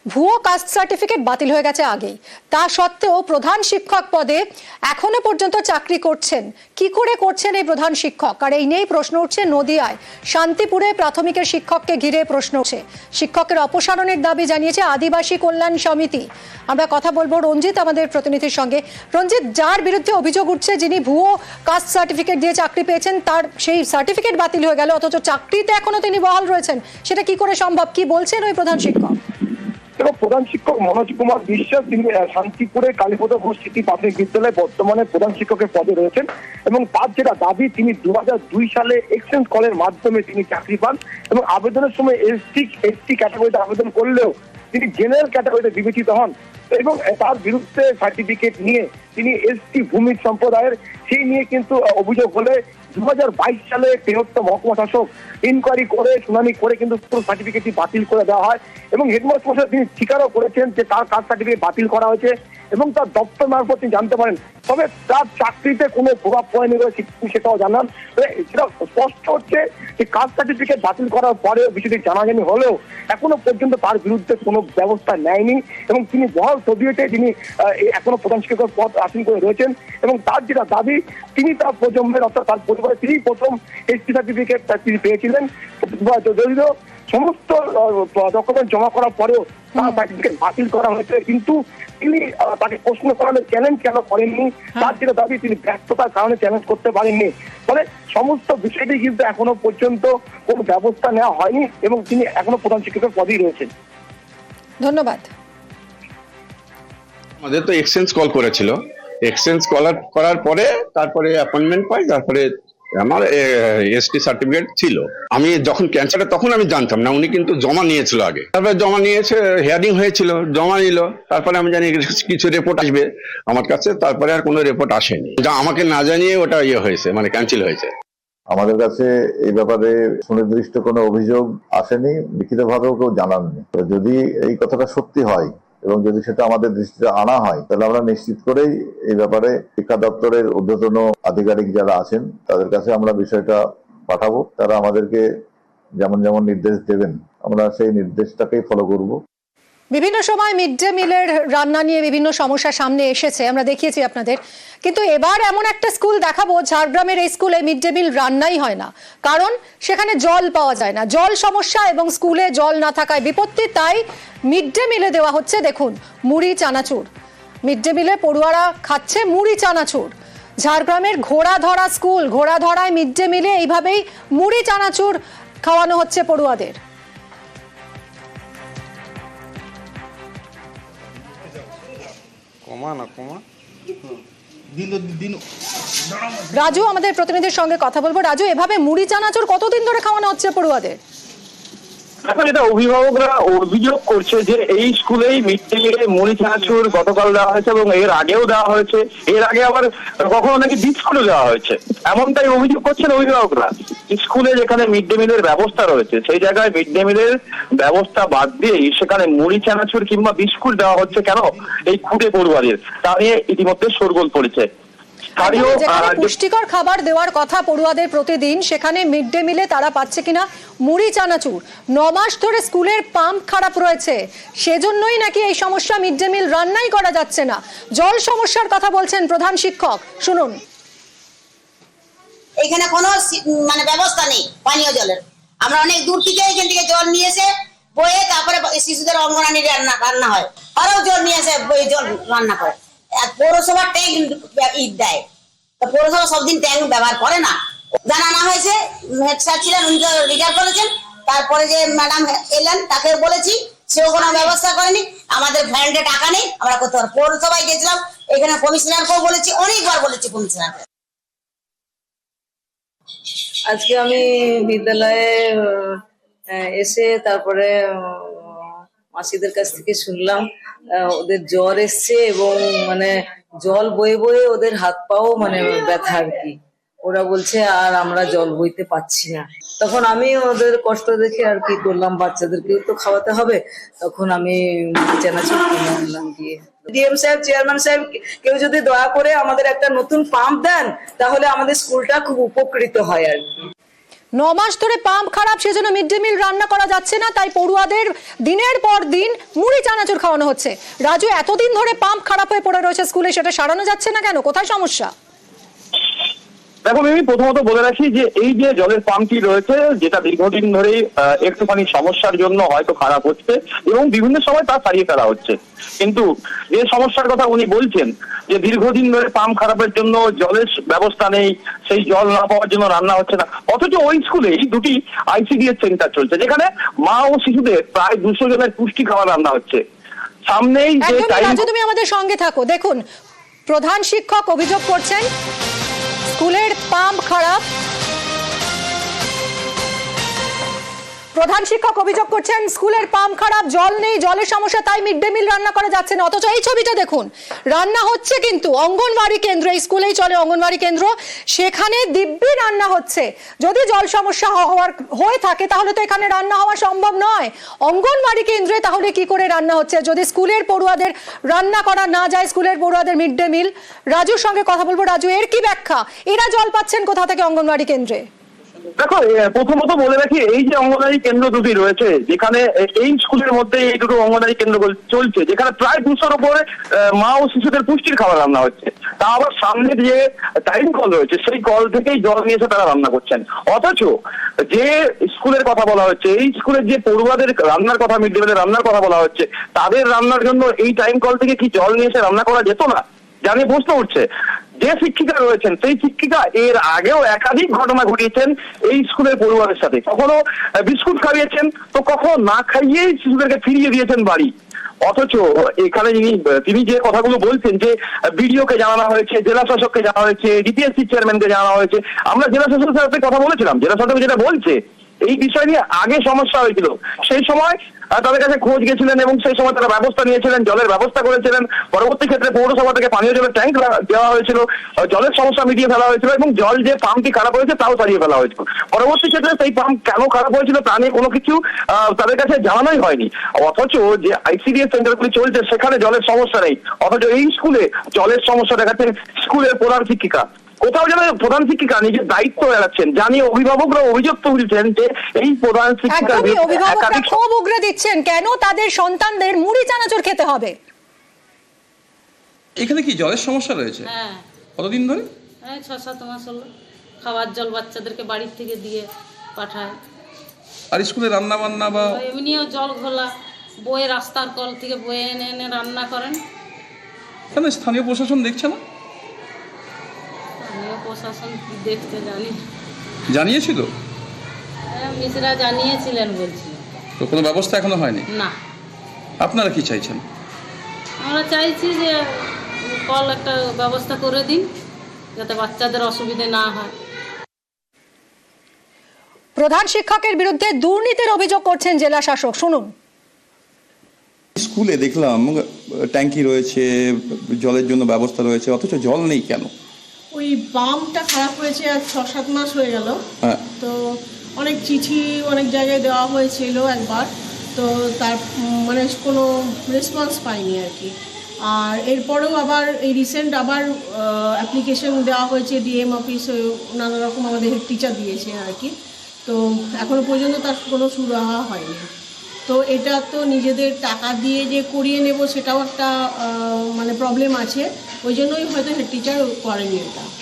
ভুয়ো caste certificate বাতিল হয়ে গেছে আগেই, তা সত্ত্বেও প্রধান শিক্ষক পদে এখনো পর্যন্ত চাকরি করছেন। কি করে করছেন এই প্রধান শিক্ষক? আর এই নিয়েই প্রশ্ন উঠছে নদিয়ায় শান্তিপুরে প্রাথমিকের শিক্ষককে ঘিরে প্রশ্ন উঠছে। শিক্ষকের অপসারণের দাবি জানিয়েছে আদিবাসী কল্যাণ সমিতি। আমরা কথা বলবো রঞ্জিত আমাদের প্রতিনিধির সঙ্গে। রঞ্জিত, যার বিরুদ্ধে অভিযোগ উঠছে, যিনি ভুয়ো কাস্ট সার্টিফিকেট দিয়ে চাকরি পেয়েছেন, তার সেই সার্টিফিকেট বাতিল হয়ে গেল, অথচ চাকরিতে এখনো তিনি বহাল রয়েছেন, সেটা কি করে সম্ভব? কি বলছেন ওই প্রধান শিক্ষক? প্রধান শিক্ষক মনোজ কুমার বিশ্বাস, তিনি শান্তিপুরে কালীপদ ঘোষ সিটি প্রাথমিক বিদ্যালয়ে বর্তমানে প্রধান শিক্ষকের পদে রয়েছেন এবং তার যেটা দাবি, তিনি 2002 সালে এক্সচেঞ্জ কলের মাধ্যমে তিনি চাকরি পান এবং আবেদনের সময় এসটি ক্যাটাগরিতে আবেদন করলেও তিনি জেনারেল ক্যাটাগরিতে বিবেচিত হন এবং তার বিরুদ্ধে সার্টিফিকেট নিয়ে তিনি এসটি ভূমি সম্প্রদায়ের সেই নিয়ে কিন্তু অভিযোগ হলে 2022 সালে বৃহত্তম মহকুমা শাসক ইনকোয়ারি করে শুনানি করে কিন্তু সার্টিফিকেটটি বাতিল করে দেওয়া হয় এবং হেডমাস্টার মশাই তিনি স্বীকারও করেছেন যে তার কাস্ট সার্টিফিকেট বাতিল করা হয়েছে এবং তার দপ্তর মারফত তিনি জানতে পারেন, তবে তার চাকরিতে কোনো প্রভাব পড়েনি বলে সেটাও জানান। সেটা স্পষ্ট হচ্ছে যে কাস্ট সার্টিফিকেট বাতিল করার পরেও বিষয়টি জানাজানি হলেও এখনো পর্যন্ত তার বিরুদ্ধে কোনো ব্যবস্থা নেয়নি এবং তিনি বহাল তবিয়তে তিনি এখনো প্রধান শিক্ষকের পদ আসীন করে রয়েছেন এবং তার যেটা দাবি, তিনি তার প্রজন্মের অর্থাৎ তার পরিবারে তিনি প্রথম এসটি সার্টিফিকেট তিনি পেয়েছিলেন, যদিও সমস্ত ডকুমেন্ট জমা করার পরেও তার সার্টিফিকেট বাতিল করা হয়েছে, কিন্তু তিনি তাকে প্রশ্ন করালে চ্যালেঞ্জ কেন করেননি, তার যেটা দাবি তিনি ব্যর্থতার কারণে চ্যালেঞ্জ করতে পারেননি। ফলে সমস্ত বিষয়টি কিন্তু এখনো পর্যন্ত কোনো ব্যবস্থা নেওয়া হয়নি এবং তিনি এখনো প্রধান শিক্ষকের পদেই রয়েছেন। ধন্যবাদ। আমাদের তো এক্সচেঞ্জ কল করেছিল, এক্সচেঞ্জ করার পরে তারপরে অ্যাপয়েন্টমেন্ট পাই, তারপরে আমার এসটি সার্টিফিকেট ছিল। আমি যখন ক্যান্সারে তখন আমি জানতাম না, উনি কিন্তু জমা নিয়েছিল আগে, তারপরে জমা নিয়েছে, হিয়ারিং হয়েছিল, জমা নিল, তারপরে আমি জানি কিছু রিপোর্ট আসবে আমার কাছে, তারপরে আর কোনো রিপোর্ট আসেনি, যা আমাকে না জানিয়ে ওটা হয়েছে, মানে ক্যান্সেল হয়েছে। আমাদের কাছে এই ব্যাপারে সুনির্দিষ্ট কোনো অভিযোগ আসেনি, লিখিতভাবেও কেউ জানাননি। যদি এই কথাটা সত্যি হয় এবং যদি সেটা আমাদের দৃষ্টিতে আনা হয়, তাহলে আমরা নিশ্চিত করেই এই ব্যাপারে শিক্ষা দপ্তরের ঊর্ধ্বতন আধিকারিক যারা আছেন তাদের কাছে আমরা বিষয়টা পাঠাবো। তারা আমাদেরকে যেমন যেমন নির্দেশ দেবেন আমরা সেই নির্দেশটাকেই ফলো করব। বিভিন্ন সময় মিড ডে মিলের রান্না নিয়ে বিভিন্ন সমস্যা সামনে এসেছে, আমরা দেখিয়েছি আপনাদের, কিন্তু এবার এমন একটা স্কুল দেখাবো ঝাড়গ্রামের এই স্কুলে মিড ডে মিল রান্নাই হয় না, কারণ সেখানে জল পাওয়া যায় না, জল সমস্যা এবং স্কুলে জল না থাকায় বিপত্তি। তাই মিড ডে মিলে দেওয়া হচ্ছে, দেখুন, মুড়ি চানাচুর। মিড ডে মিলে পড়ুয়ারা খাচ্ছে মুড়ি চানাচুর। ঝাড়গ্রামের ঘোড়াধরা স্কুল, ঘোড়াধরায় মিড ডে মিলে এইভাবেই মুড়ি চানাচুর খাওয়ানো হচ্ছে পড়ুয়াদের। রাজু আমাদের প্রতিনিধির সঙ্গে কথা বলবো। রাজু, এভাবে মুড়ি চানাচুর কতদিন ধরে খাওয়ানো হচ্ছে পড়ুয়াদের? এখন এটা অভিভাবকরা অভিযোগ করছে যে এই স্কুলেই মিড ডে মিলে মুড়ি চানাচুর গতকাল দেওয়া হয়েছে এবং এর আগেও দেওয়া হয়েছে, এর আগে আবার কখনো নাকি বিস্কুটও দেওয়া হয়েছে, এমনটাই অভিযোগ করছেন অভিভাবকরা। স্কুলে যেখানে মিড ডে মিলের ব্যবস্থা রয়েছে সেই জায়গায় মিড ডে মিলের ব্যবস্থা বাদ দিয়েই সেখানে মুড়ি চানাচুর কিংবা বিস্কুট দেওয়া হচ্ছে কেন এই খুদে পড়ুয়াদের, তা নিয়ে ইতিমধ্যে শোরগোল পড়েছে। পুষ্টিকর খাবার দেওয়ার কথা পড়ুয়াদের প্রতিদিন, সেখানে মিড ডে মিলে তারা পাচ্ছে কিনা মুড়ি চানাচুর। 9 মাস ধরে স্কুলের পাম্প খারাপ রয়েছে, সেজন্যই নাকি এই সমস্যা, মিড ডে মিল রান্নাই করা যাচ্ছে না। জল সমস্যার কথা বলছেন প্রধান শিক্ষক, শুনুন। এখানে কোনো ব্যবস্থা নেই পানীয় জলের। আমরা অনেক দূর থেকে এখান থেকে জল নিয়ে এসে বয়ে তারপরে শিশুদের অঙ্গনারী রান্না হয়, আরও জল নিয়ে এসে বয়ে জল রান্না করে। পৌরসভার ট্যাঙ্ক ঈদ দেয়, পৌরসভা সবদিন ট্যাঙ্ক ব্যবহার করে না। জানা না হয়েছে, হেড স্যার ছিলেন, উনি তো রিটায়ার করেছেন, তারপরে যে ম্যাডাম এলেন তাকে বলেছি, সেও কোনো ব্যবস্থা করেনি। আমাদের ভ্যান্ডে টাকা নেই, আমরা করতে পারবো। পৌরসভায় গেছিলাম, এখানে কমিশনারকেও বলেছি, অনেকবার বলেছি কমিশনারকে। আজকে আমি বিদ্যালয়ে এসে তারপরে মাসিদের কাছ থেকে শুনলাম ওদের জ্বর এসছে এবং জল বয়ে বয়ে ওদের হাত পাও ব্যথা আর কি। ওরা বলছে আর আমরা জল বইতে পাচ্ছি না। তখন আমি ওদের কষ্ট দেখে আর কি করলাম, বাচ্চাদেরকে তো খাওয়াতে হবে, তখন আমি চানাচুর কিনে আনলাম দিয়ে। ডিএম সাহেব, চেয়ারম্যান সাহেব, কেউ যদি দয়া করে আমাদের একটা নতুন পাম্প দেন তাহলে আমাদের স্কুলটা খুব উপকৃত হয় আর কি। 9 মাস ধরে পাম্প খারাপ, সেজন্য মিড ডে মিল রান্না করা যাচ্ছে না, তাই পড়ুয়াদের দিনের পর দিন মুড়ি চানাচুর খাওয়ানো হচ্ছে। রাজু, এতদিন ধরে পাম্প খারাপ হয়ে পড়ে রয়েছে স্কুলে, সেটা সারানো যাচ্ছে না কেন? কোথায় সমস্যা? দেখো আমি প্রথমত বলে রাখি যে এই যে জলের পাম্পটি রয়েছে, যেটা দীর্ঘদিন ধরে একটুখানি সমস্যার জন্য হয়তো খারাপ হচ্ছে এবং বিভিন্ন সময় তা সারিয়ে ফেলা হচ্ছে, কিন্তু যে সমস্যার কথা উনি বলছেন যে দীর্ঘদিন ধরে পাম্প খারাপের জন্য জলের ব্যবস্থা নেই, সেই জল না পাওয়ার জন্য রান্না হচ্ছে না, অথচ ওই স্কুলেই 2টি ICDS সেন্টার চলছে, যেখানে মা ও শিশুদের প্রায় 200 জনের পুষ্টি খাবার রান্না হচ্ছে। সামনেই যে রাজু, তুমি আমাদের সঙ্গে থাকো। দেখুন, প্রধান শিক্ষক অভিযোগ করছেন স্কুলের পাম্প খারাপ। প্রধান শিক্ষক অভিযোগ করছেন স্কুলের পাম্প খারাপ, জল নেই, জলের সমস্যা, তাই মিড ডে মিল রান্না করা যাচ্ছে না। অথচ এই ছবিটা দেখুন, রান্না হচ্ছে কিন্তু অঙ্গনওয়াড়ি কেন্দ্র, এই স্কুলেই চলে অঙ্গনওয়াড়ি কেন্দ্র, সেখানে দিব্যি রান্না হচ্ছে। যদি জল সমস্যা হয়ে থাকে তাহলে তো এখানে রান্না হওয়া সম্ভব নয়। অঙ্গনওয়াড়ি কেন্দ্রে তাহলে কি করে রান্না হচ্ছে যদি স্কুলের পড়ুয়াদের রান্না করা না যায়, স্কুলের পড়ুয়াদের মিড ডে মিল? রাজুর সঙ্গে কথা বলবো। রাজু, এর কি ব্যাখ্যা? এরা জল পাচ্ছেন কোথা থেকে অঙ্গনওয়াড়ি কেন্দ্রে? দেখো প্রথমত বলে রাখি, এই যে অঙ্গনওয়াড়ি কেন্দ্র 2টি রয়েছে, যেখানে এই স্কুলের মধ্যে এই 2টো অঙ্গনওয়াড়ি কেন্দ্র চলছে, যেখানে প্রায় 200-র উপরে মা ও শিশুদের পুষ্টির খাবার রান্না হচ্ছে, তা আবার সামনে যে টাইম কল রয়েছে সেই কল থেকেই জল নিয়ে এসে তারা রান্না করছেন। অথচ যে স্কুলের কথা বলা হচ্ছে, এই স্কুলের যে পড়ুয়াদের রান্নার কথা, মিড ডে মিলের রান্নার কথা বলা হচ্ছে, তাদের রান্নার জন্য এই টাইম কল থেকে কি জল নিয়ে এসে রান্না করা যেত না? জানিয়ে প্রশ্ন উঠছে। যে শিক্ষিকা রয়েছেন সেই শিক্ষিকা এর আগেও একাধিক ঘটনা ঘটিয়েছেন এই স্কুলের পড়ুয়াদের সাথে। কখনো বিস্কুট খাইয়েছেন, তো কখনো না খাইয়েই শিশুদেরকে ফিরিয়ে দিয়েছেন বাড়ি। অথচ এখানে তিনি যে কথাগুলো বলছেন যে বিডিওকে জানানো হয়েছে, জেলা শাসককে জানানো হয়েছে, ডিপিএসসি চেয়ারম্যানকে জানানো হয়েছে, আমরা জেলা শাসকের সাথে কথা বলেছিলাম। জেলা শাসক যেটা বলছে, এই বিষয় নিয়ে আগে সমস্যা হয়েছিল, সেই সময় তাদের কাছে খোঁজ গেছিলেন এবং সেই সময় তারা ব্যবস্থা নিয়েছিলেন, জলের ব্যবস্থা করেছিলেন। পরবর্তী ক্ষেত্রে পৌরসভা থেকে পানীয় জলের ট্যাঙ্ক দেওয়া হয়েছিল, জলের সমস্যা মিটিয়ে ফেলা হয়েছিল এবং জল যে পাম্পটি খারাপ হয়েছে তাও সারিয়ে ফেলা হয়েছিল। পরবর্তী ক্ষেত্রে সেই পাম্প কেন খারাপ হয়েছিল তা নিয়ে কোনো কিছু তাদের কাছে জানানোই হয়নি। অথচ যে ICDS সেন্টারগুলি চলছে সেখানে জলের সমস্যা নেই, অথচ এই স্কুলে জলের সমস্যা দেখাচ্ছেন স্কুলের প্রধান শিক্ষিকা। কোথাও যেন প্রধান শিক্ষিকা নিজের দায়িত্ব এড়াচ্ছেন, জানিয়ে অভিভাবকরা অভিযোগ তুলছেন যে এই প্রধান শিক্ষিকা খুব উগরে দিচ্ছেন। কেন তাদের সন্তানদের মুড়ি চানাচুর খেতে হবে? এখানে কি জলের সমস্যা রয়েছে? হ্যাঁ, কতদিন ধরে? 6-7 মাস হলো। খাবার জল বাচ্চাদেরকে বাড়ির থেকে দিয়ে পাঠায়। আর স্কুলে রান্না বান্না বা এমনিও জল ঘোলা, বয়ে রাস্তার কল থেকে বয়ে এনে এনে রান্না করেন। কেন স্থানীয় প্রশাসন দেখছে না? স্থানীয় প্রশাসন কি দেখতে জানি না। জানিয়েছিল? হ্যাঁ, মিসরা জানিয়েছিলেন বলছিল। তো কোনো ব্যবস্থা এখনো হয়নি? না। আপনারা কি চাইছেন? আমরা চাইছি যে কল একটা ব্যবস্থা করে দিন যাতে বাচ্চাদের অসুবিধে না হয়। প্রধান শিক্ষকের বিরুদ্ধে দুর্নীতির অভিযোগ করছেন জেলা শাসক, শুনুন। স্কুলে দেখলাম ট্যাঙ্কি রয়েছে, জলের জন্য ব্যবস্থা রয়েছে, অথচ জল নেই কেন? ওই পাম্পটা খারাপ হয়েছে আর 6-7 মাস হয়ে গেল। তো অনেক চিঠি অনেক জায়গায় দেওয়া হয়েছিল একবার, তো তার মানে কোনো রেসপন্স পাইনি আর কি। আর এরপরেও আবার এই রিসেন্ট আবার অ্যাপ্লিকেশন দেওয়া হয়েছে ডিএম অফিস, নানা রকম আমাদের হেড টিচার দিয়েছে আর কি। তো এখনো পর্যন্ত তার কোনো সুরাহা হয়নি। তো এটা তো নিজেদের টাকা দিয়ে যে করিয়ে নেব সেটাও একটা মানে প্রবলেম আছে, ওই জন্যই হয়তো হেড টিচার করেনি এটা।